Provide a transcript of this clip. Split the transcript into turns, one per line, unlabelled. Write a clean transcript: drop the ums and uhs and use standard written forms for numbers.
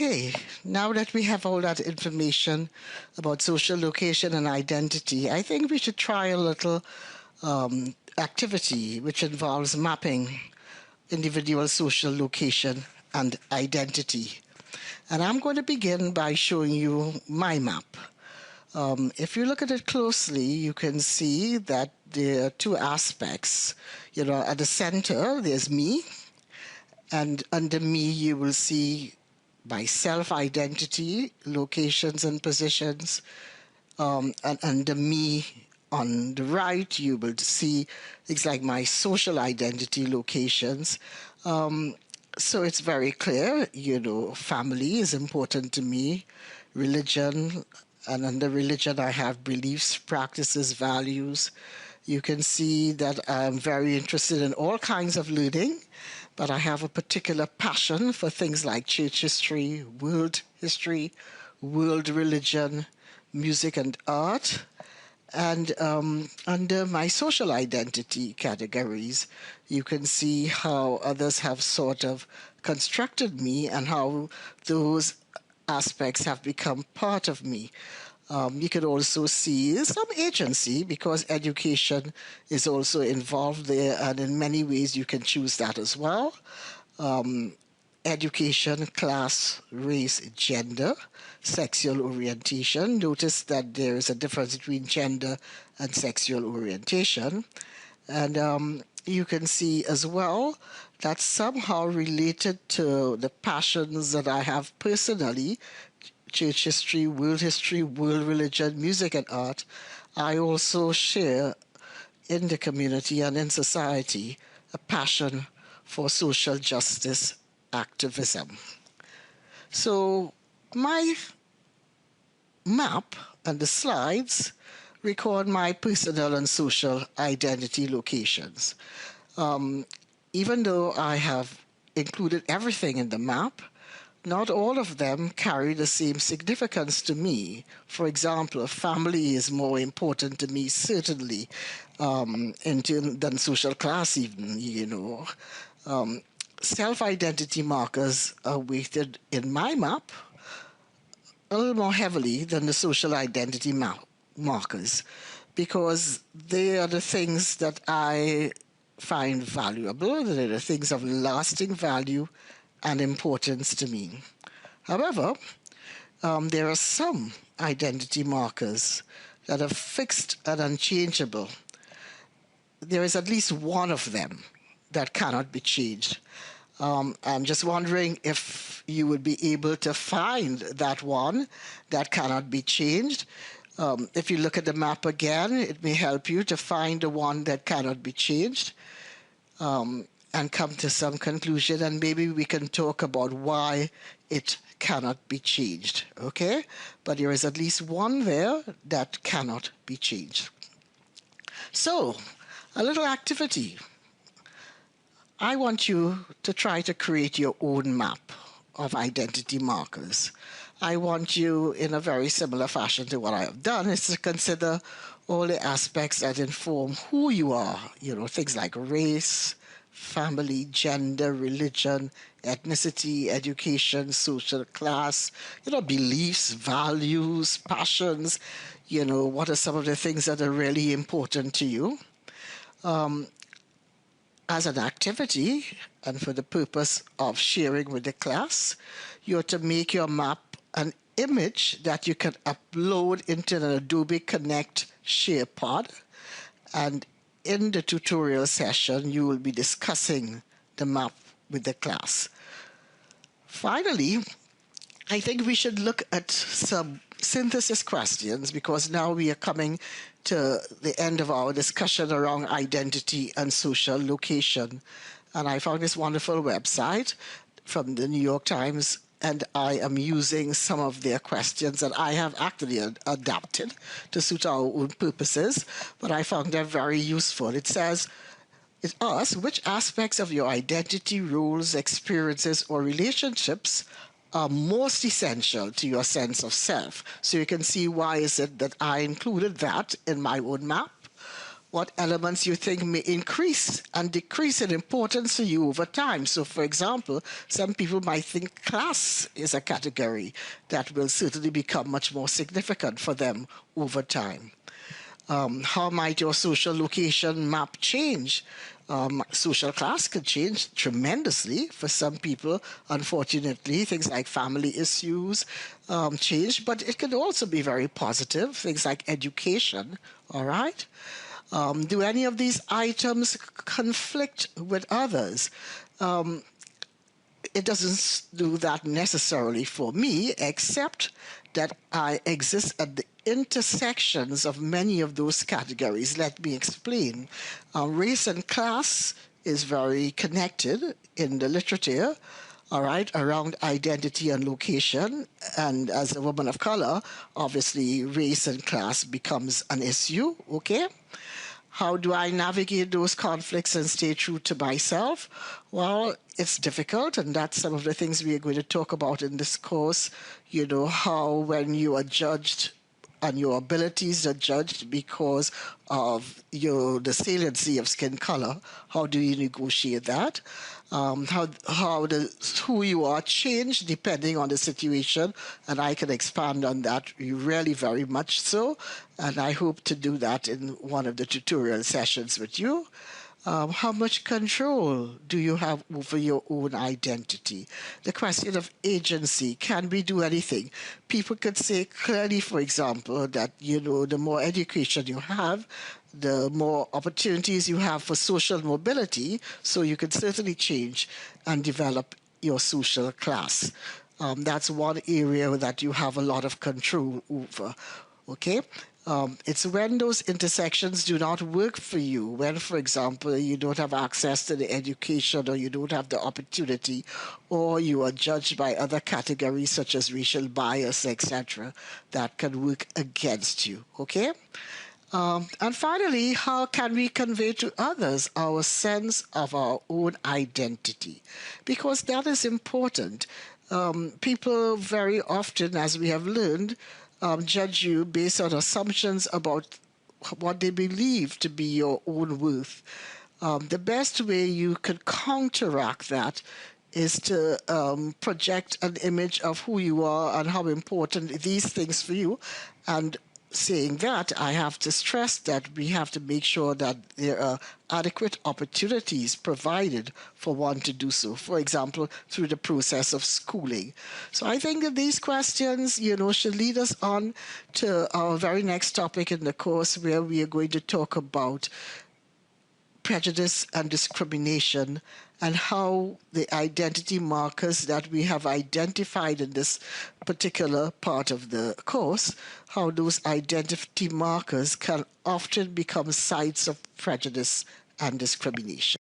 Okay, now that we have all that information about social location and identity, I think we should try a little activity which involves mapping individual social location and identity. And I'm going to begin by showing you my map. If you look at it closely, you can see that there are two aspects. At the center, there's me, and under me, you will see my self-identity, locations and positions. And under me on the right, you will see things like my social identity locations. So it's very clear, family is important to me, religion, and under religion I have beliefs, practices, values. You can see that I'm very interested in all kinds of learning, but I have a particular passion for things like church history, world religion, music and art. And under my social identity categories, you can see how others have sort of constructed me and how those aspects have become part of me. You can also see some agency because education is also involved there, and in many ways you can choose that as well. Education, class, race, gender, sexual orientation. Notice that there is a difference between gender and sexual orientation. And you can see as well that somehow related to the passions that I have personally, church history, world religion, music and art, I also share in the community and in society a passion for social justice activism. So my map and the slides record my personal and social identity locations. Even though I have included everything in the map, not all of them carry the same significance to me. For example, family is more important to me, certainly, than social class even, Self-identity markers are weighted in my map a little more heavily than the social identity markers because they are the things that I find valuable, they're the things of lasting value and importance to me. However, there are some identity markers that are fixed and unchangeable. There is at least one of them that cannot be changed. I'm just wondering if you would be able to find that one that cannot be changed. If you look at the map again, it may help you to find the one that cannot be changed and come to some conclusion, and maybe we can talk about why it cannot be changed, okay? But there is at least one there that cannot be changed. So, a little activity. I want you to try to create your own map of identity markers. I want you, in a very similar fashion to what I have done, is to consider all the aspects that inform who you are, things like race, family, gender, religion, ethnicity, education, social class, beliefs, values, passions, what are some of the things that are really important to you. As an activity, and for the purpose of sharing with the class, you're to make your map an image that you can upload into an Adobe Connect share pod. And in the tutorial session, you will be discussing the map with the class. Finally, I think we should look at some synthesis questions because now we are coming to the end of our discussion around identity and social location. And I found this wonderful website from the New York Times, and I am using some of their questions that I have actually adapted to suit our own purposes, but I found them very useful. It asks, which aspects of your identity, roles, experiences, or relationships are most essential to your sense of self? So you can see why is it that I included that in my own map. what elements you think may increase and decrease in importance to you over time. So, for example, some people might think class is a category that will certainly become much more significant for them over time. How might your social location map change? Social class could change tremendously for some people. Unfortunately, things like family issues change, but it can also be very positive. Things like education, all right? Do any of these items conflict with others? It doesn't do that necessarily for me, except that I exist at the intersections of many of those categories. Let me explain. Race and class is very connected in the literature, all right, around identity and location. And as a woman of color, obviously race and class becomes an issue, okay? How do I navigate those conflicts and stay true to myself? Well, it's difficult, and that's some of the things we are going to talk about in this course. You know, how when you are judged and your abilities are judged because of the saliency of skin color, how do you negotiate that? How does who you are change depending on the situation, and I can expand on that really very much so, and I hope to do that in one of the tutorial sessions with you. How much control do you have over your own identity? The question of agency, can we do anything? People could say clearly, for example, that, the more education you have, the more opportunities you have for social mobility, so you can certainly change and develop your social class. That's one area that you have a lot of control over. Okay? It's when those intersections do not work for you, when, for example, you don't have access to the education or you don't have the opportunity, or you are judged by other categories such as racial bias, etc., that can work against you, okay? And finally, how can we convey to others our sense of our own identity? Because that is important. People very often, as we have learned, judge you based on assumptions about what they believe to be your own worth. The best way you could counteract that is to project an image of who you are and how important these things for you. And saying that, I have to stress that we have to make sure that there are adequate opportunities provided for one to do so, for example, through the process of schooling. So I think that these questions, should lead us on to our very next topic in the course, where we are going to talk about prejudice and discrimination, and how the identity markers that we have identified in this particular part of the course, how those identity markers can often become sites of prejudice and discrimination.